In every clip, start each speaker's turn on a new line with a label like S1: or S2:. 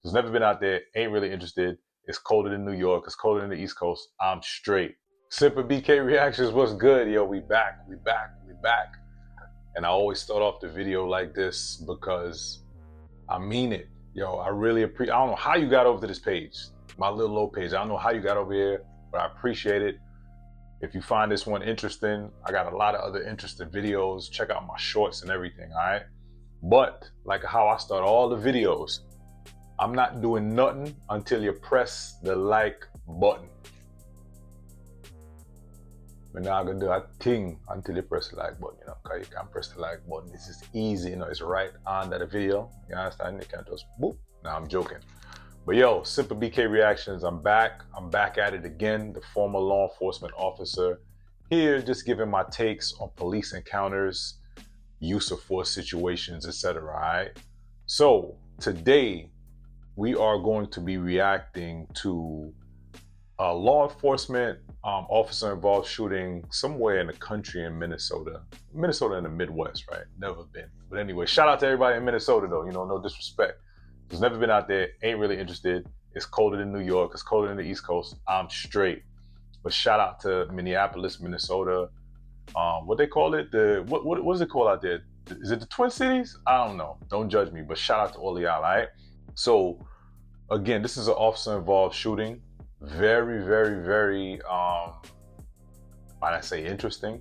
S1: Just never been out there, ain't really interested. It's colder than New York, it's colder than the East Coast. I'm straight. semperBKReactions, what's good? Yo, we back. And I always start off the video like this because I mean it. Yo, I really appreciate, I don't know how you got over to this page, my little low page. I don't know how you got over here, but I appreciate it. If you find this one interesting, I got a lot of other interesting videos. Check out my shorts and everything, all right? But like how I start all the videos, I'm not doing nothing until you press the like button. We're not gonna do a thing until you press the like button, you know, because you can't press the like button. This is easy, you know, it's right under the video. You understand? You can't just boop. Now I'm joking. But yo, semperBKReactions, I'm back at it again. The former law enforcement officer here, just giving my takes on police encounters, use of force situations, etc. All right. So today we are going to be reacting to a law enforcement officer involved shooting somewhere in the country in Minnesota in the Midwest, right? Never been. But anyway, shout out to everybody in Minnesota though, you know, no disrespect. Just never been out there, ain't really interested. It's colder than New York, it's colder than the East Coast. I'm straight. But shout out to Minneapolis, Minnesota. What they call it? What is it called out there? Is it the Twin Cities? I don't know. Don't judge me, but shout out to all of y'all, all right? So again, this is an officer involved shooting. Very, might I say interesting,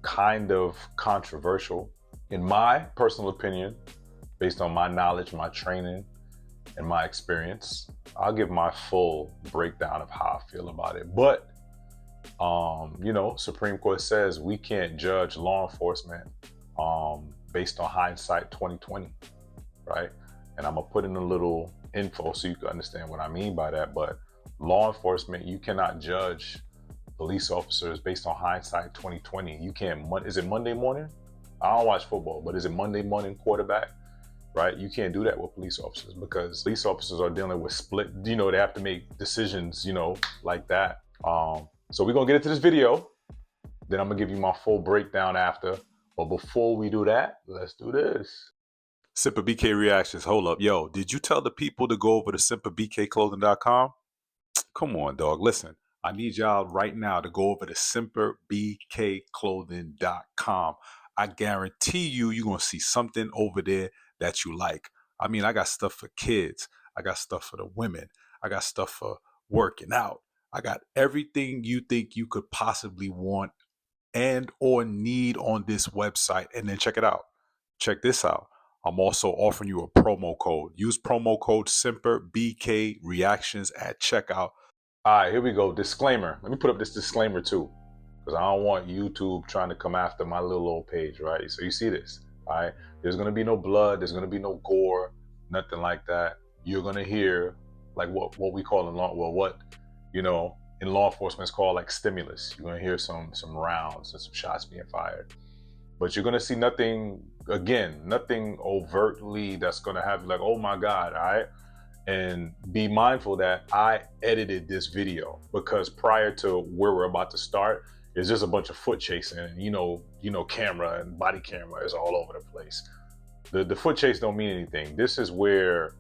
S1: kind of controversial. In my personal opinion, based on my knowledge, my training, and my experience, I'll give my full breakdown of how I feel about it. But, you know, Supreme Court says we can't judge law enforcement based on hindsight 2020, right? And I'm gonna put in a little info so you can understand what I mean by that. But law enforcement, you cannot judge police officers based on hindsight 2020. You can't, is it Monday morning? I don't watch football, but is it Monday morning quarterback? Right? You can't do that with police officers because police officers are dealing with split, you know, they have to make decisions, you know, like that. So we're gonna get into this video, then I'm gonna give you my full breakdown after. But before we do that, let's do this. semperBKReactions, hold up. Yo, did you tell the people to go over to semperbkclothing.com? Come on, dog. Listen, I need y'all right now to go over to semperbkclothing.com. I guarantee you're going to see something over there that you like. I mean, I got stuff for kids. I got stuff for the women. I got stuff for working out. I got everything you think you could possibly want and or need on this website. And then check it out. Check this out. I'm also offering you a promo code. Use promo code semperBKReactions at checkout. All right, here we go. Disclaimer. Let me put up this disclaimer too, because I don't want YouTube trying to come after my little old page, right? So you see this, all right? There's gonna be no blood. There's gonna be no gore, nothing like that. You're gonna hear like what we call in law, well, what, you know, in law enforcement is called like stimulus. You're gonna hear some rounds and some shots being fired. But you're gonna see nothing, again, nothing overtly that's gonna have you like, oh my God, all right? And be mindful that I edited this video because prior to where we're about to start, it's just a bunch of foot chasing and you know, camera and body camera is all over the place. The foot chase don't mean anything. This is where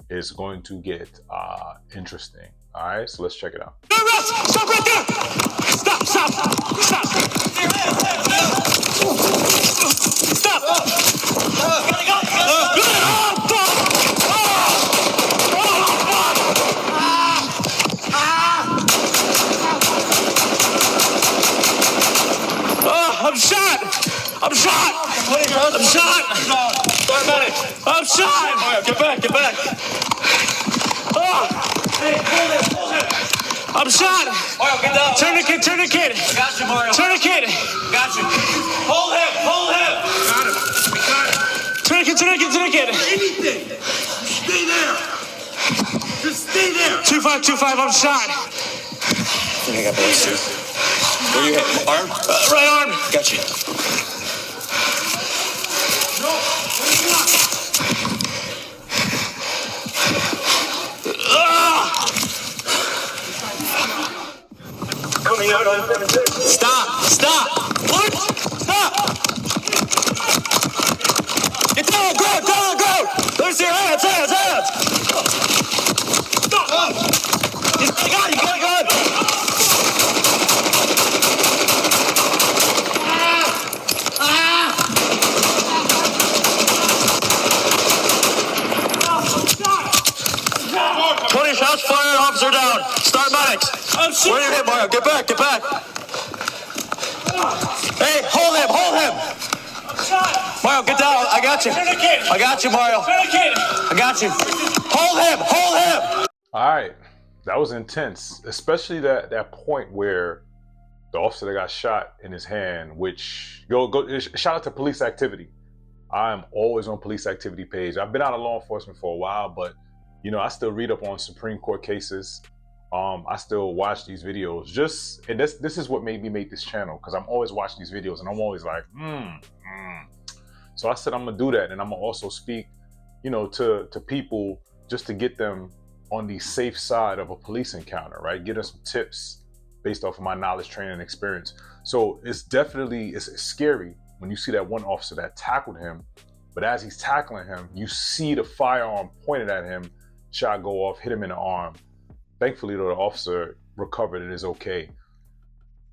S1: it's going to get interesting. All right, so let's check it out.
S2: Stop right there! Stop! Stop! I'm shot! I'm shot! I'm shot! Get back! Hey, hold it! I'm shot! Mario, get down! Tourniquet!
S3: Got you, Mario.
S2: Tourniquet!
S3: Got you. Hold him! Got him. We got him.
S2: Tourniquet!
S3: Anything! Stay there! Just stay there!
S2: 2525, I'm shot!
S4: I think I got bullets too. Where you hit? Arm?
S2: Right arm!
S4: Got you.
S3: No!
S2: Coming out on 76. Stop! What? Stop! Get down! Go! Where's your hands? Shots fired, officer down. Start medics.
S3: Oh, shit.
S2: Where are you hit, Mario? Get back, get back. Hey, hold him, hold him.
S3: Shot.
S2: Mario, get down. I got you.
S3: Tourniquet.
S2: I got you, Mario.
S3: Tourniquet.
S2: I got you. Hold him, hold him.
S1: All right, that was intense, especially that point where the officer that got shot in his hand, which shout out to police activity. I'm always on police activity page. I've been out of law enforcement for a while, but you know, I still read up on Supreme Court cases. I still watch these videos. And this is what made me make this channel, because I'm always watching these videos and I'm always like, So I said I'm gonna do that, and I'm gonna also speak, you know, to people just to get them on the safe side of a police encounter, right? Get them some tips based off of my knowledge, training, and experience. So it's scary when you see that one officer that tackled him, but as he's tackling him, you see the firearm pointed at him, shot go off, hit him in the arm. Thankfully, though, the officer recovered and is okay.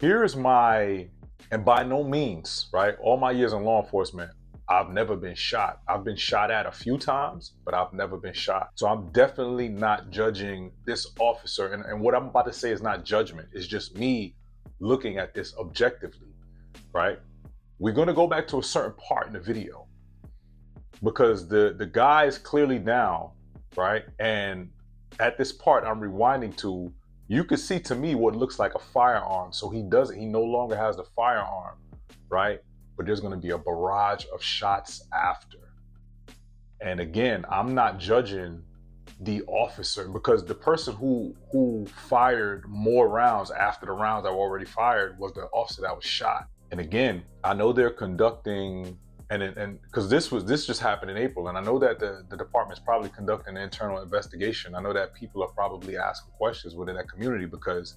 S1: Here's and by no means, right, all my years in law enforcement, I've never been shot. I've been shot at a few times, but I've never been shot. So I'm definitely not judging this officer. And what I'm about to say is not judgment. It's just me looking at this objectively, right? We're gonna go back to a certain part in the video because the guy is clearly down, right? And at this part I'm rewinding to, you could see to me what looks like a firearm. So he no longer has the firearm, right? But there's gonna be a barrage of shots after. And again, I'm not judging the officer, because the person who fired more rounds after the rounds that were already fired was the officer that was shot. And again, I know they're conducting, and because this just happened in April, and I know that the department's probably conducting an internal investigation. I know that people are probably asking questions within that community because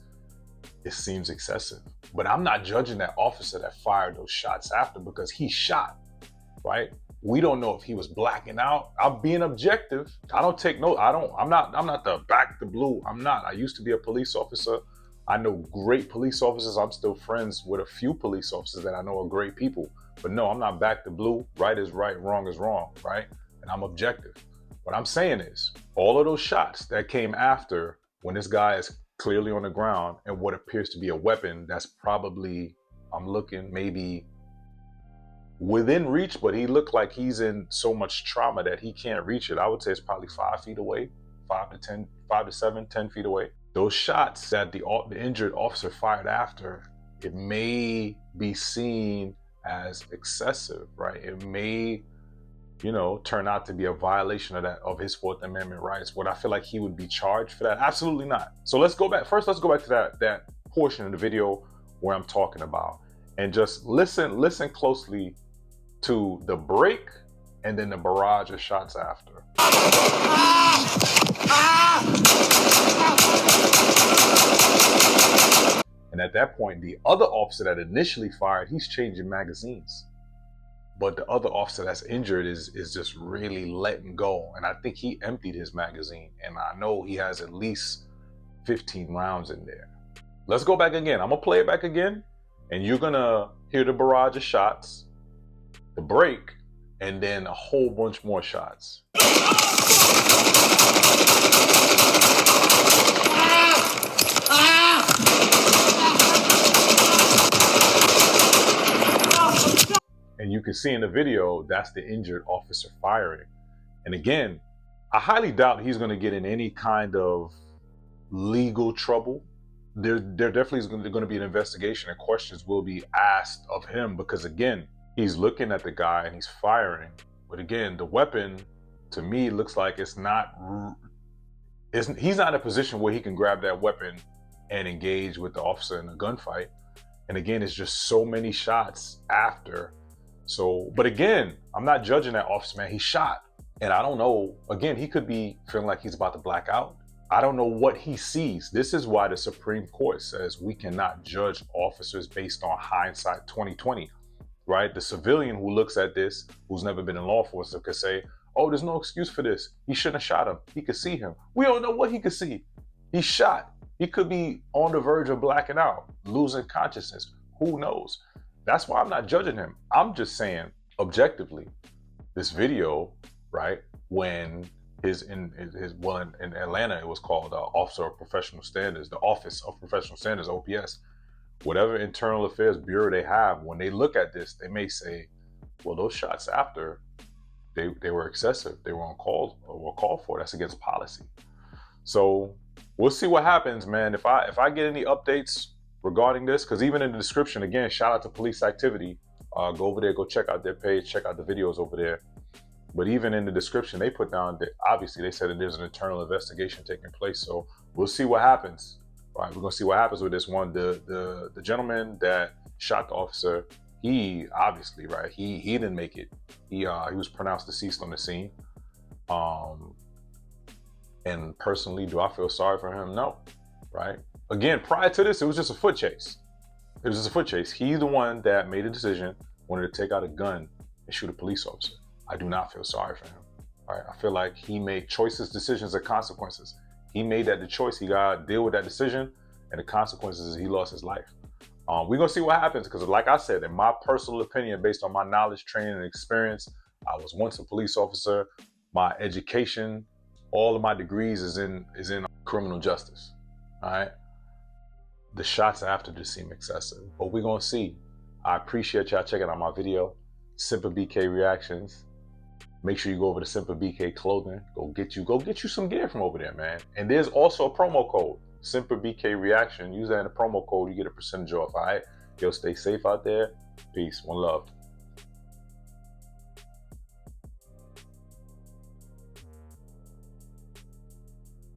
S1: it seems excessive. But I'm not judging that officer that fired those shots after, because he shot, right? We don't know if he was blacking out. I'm being objective. I don't take no, I'm not the back the blue. I'm not. I used to be a police officer. I know great police officers. I'm still friends with a few police officers that I know are great people. But no, I'm not back the blue. Right is right, wrong is wrong, right? And I'm objective. What I'm saying is, all of those shots that came after, when this guy is clearly on the ground and what appears to be a weapon that's probably, I'm looking maybe within reach, but he looked like he's in so much trauma that he can't reach it. I would say it's probably 5 feet away, 5 to 7, 10 feet away. Those shots that the injured officer fired after, it may be seen as excessive, right? It may, you know, turn out to be a violation of his Fourth Amendment rights. Would I feel like he would be charged for that? Absolutely not. So let's go back to that portion of the video where I'm talking about, and just listen closely to the break and then the barrage of shots after. And at that point, the other officer that initially fired, he's changing magazines. But the other officer that's injured is just really letting go. And I think he emptied his magazine. And I know he has at least 15 rounds in there. Let's go back again. I'm gonna play it back again. And you're gonna hear the barrage of shots, the break, and then a whole bunch more shots. And you can see in the video, that's the injured officer firing. And again, I highly doubt he's gonna get in any kind of legal trouble. There definitely is gonna be an investigation, and questions will be asked of him, because again, he's looking at the guy and he's firing. But again, the weapon, to me, looks like he's not in a position where he can grab that weapon and engage with the officer in a gunfight. And again, it's just so many shots after. So, but again, I'm not judging that officer, man. He shot. And I don't know, again, he could be feeling like he's about to black out. I don't know what he sees. This is why the Supreme Court says we cannot judge officers based on hindsight 2020, right? The civilian who looks at this, who's never been in law enforcement, could say, oh, there's no excuse for this. He shouldn't have shot him. He could see him. We don't know what he could see. He shot. He could be on the verge of blacking out, losing consciousness. Who knows? That's why I'm not judging him. I'm just saying, objectively, this video, right, when in Atlanta, it was called Officer of Professional Standards, the Office of Professional Standards, OPS. Whatever internal affairs bureau they have, when they look at this, they may say, well, those shots after, they were excessive. They were on call or were called for. That's against policy. So we'll see what happens, man. If I get any updates regarding this, because even in the description, again, shout out to Police Activity. Go over there, go check out their page, check out the videos over there. But even in the description, they put down that obviously they said that there's an internal investigation taking place. So we'll see what happens. Right, we're gonna see what happens with this one. The gentleman that shot the officer, he obviously, right, he didn't make it. He was pronounced deceased on the scene. And personally, do I feel sorry for him? No. Right. Again, prior to this, it was just a foot chase. It was just a foot chase. He's the one that made a decision, wanted to take out a gun and shoot a police officer. I do not feel sorry for him. Right. I feel like he made choices, decisions, and consequences. He made that the choice. He got to deal with that decision, and the consequences is he lost his life. We're going to see what happens, because like I said, in my personal opinion, based on my knowledge, training, and experience, I was once a police officer. My education, all of my degrees is in criminal justice. All right. The shots after just seem excessive, but we're going to see. I appreciate y'all checking out my video, semperBKReactions. Make sure you go over to semperBK Clothing. Go get you some gear from over there, man. And there's also a promo code, semperBKReaction. Use that in the promo code, you get a percentage off. All right. Yo, stay safe out there. Peace. One love.